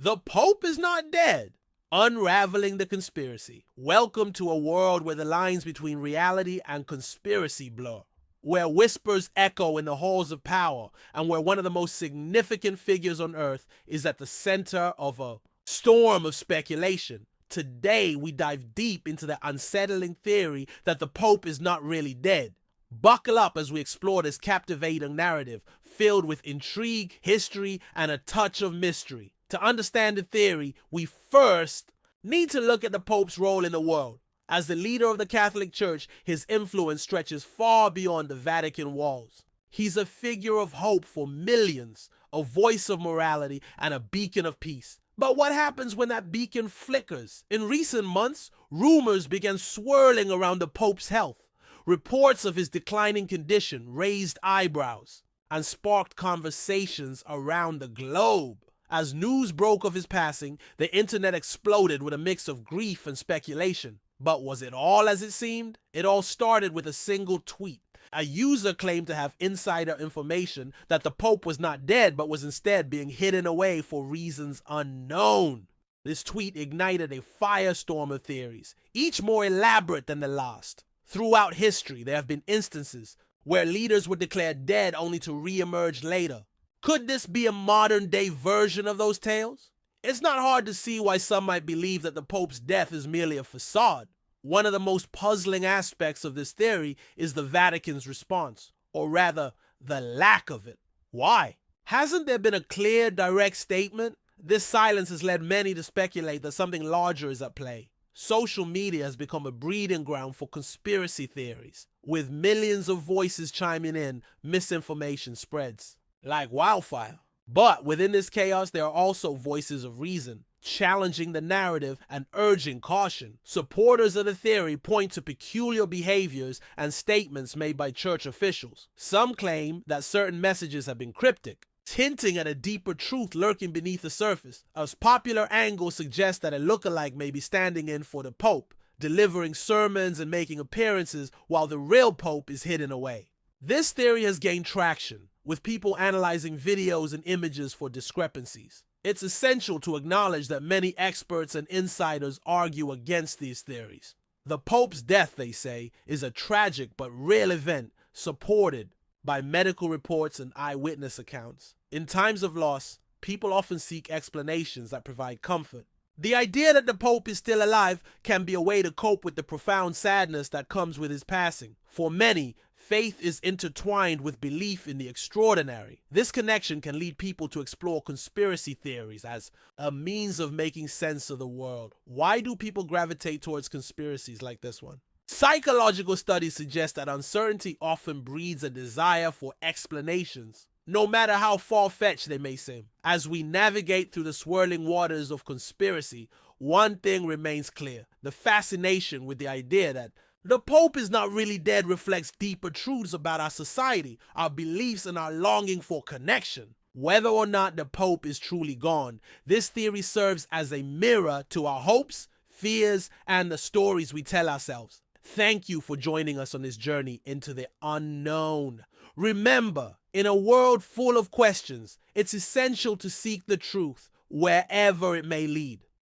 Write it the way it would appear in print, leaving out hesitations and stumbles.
The Pope is not dead. Unraveling the conspiracy. Welcome to a world where the lines between reality and conspiracy blur, where whispers echo in the halls of power, and where one of the most significant figures on earth is at the center of a storm of speculation. Today, we dive deep into the unsettling theory that the Pope is not really dead. Buckle up as we explore this captivating narrative filled with intrigue, history, and a touch of mystery. To understand the theory, we first need to look at the Pope's role in the world. As the leader of the Catholic Church, his influence stretches far beyond the Vatican walls. He's a figure of hope for millions, a voice of morality, and a beacon of peace. But what happens when that beacon flickers? In recent months, rumors began swirling around the Pope's health. Reports of his declining condition raised eyebrows and sparked conversations around the globe. As news broke of his passing, the internet exploded with a mix of grief and speculation. But was it all as it seemed? It all started with a single tweet. A user claimed to have insider information that the Pope was not dead, but was instead being hidden away for reasons unknown. This tweet ignited a firestorm of theories, each more elaborate than the last. Throughout history, there have been instances where leaders were declared dead only to re-emerge later. Could this be a modern-day version of those tales? It's not hard to see why some might believe that the Pope's death is merely a facade. One of the most puzzling aspects of this theory is the Vatican's response, or rather, the lack of it. Why? Hasn't there been a clear, direct statement? This silence has led many to speculate that something larger is at play. Social media has become a breeding ground for conspiracy theories. With millions of voices chiming in, misinformation spreads like wildfire. But within this chaos, there are also voices of reason, challenging the narrative and urging caution. Supporters of the theory point to peculiar behaviors and statements made by church officials. Some claim that certain messages have been cryptic, hinting at a deeper truth lurking beneath the surface. A popular angle suggests that a lookalike may be standing in for the Pope, delivering sermons and making appearances while the real Pope is hidden away. This theory has gained traction, with people analyzing videos and images for discrepancies. It's essential to acknowledge that many experts and insiders argue against these theories. The Pope's death, they say, is a tragic but real event supported by medical reports and eyewitness accounts. In times of loss, people often seek explanations that provide comfort. The idea that the Pope is still alive can be a way to cope with the profound sadness that comes with his passing. For many, faith is intertwined with belief in the extraordinary. This connection can lead people to explore conspiracy theories as a means of making sense of the world. Why do people gravitate towards conspiracies like this one? Psychological studies suggest that uncertainty often breeds a desire for explanations, no matter how far-fetched they may seem. As we navigate through the swirling waters of conspiracy, one thing remains clear: the fascination with the idea that the Pope is not really dead reflects deeper truths about our society, our beliefs, and our longing for connection. Whether or not the Pope is truly gone, this theory serves as a mirror to our hopes, fears, and the stories we tell ourselves. Thank you for joining us on this journey into the unknown. Remember, in a world full of questions, it's essential to seek the truth wherever it may lead.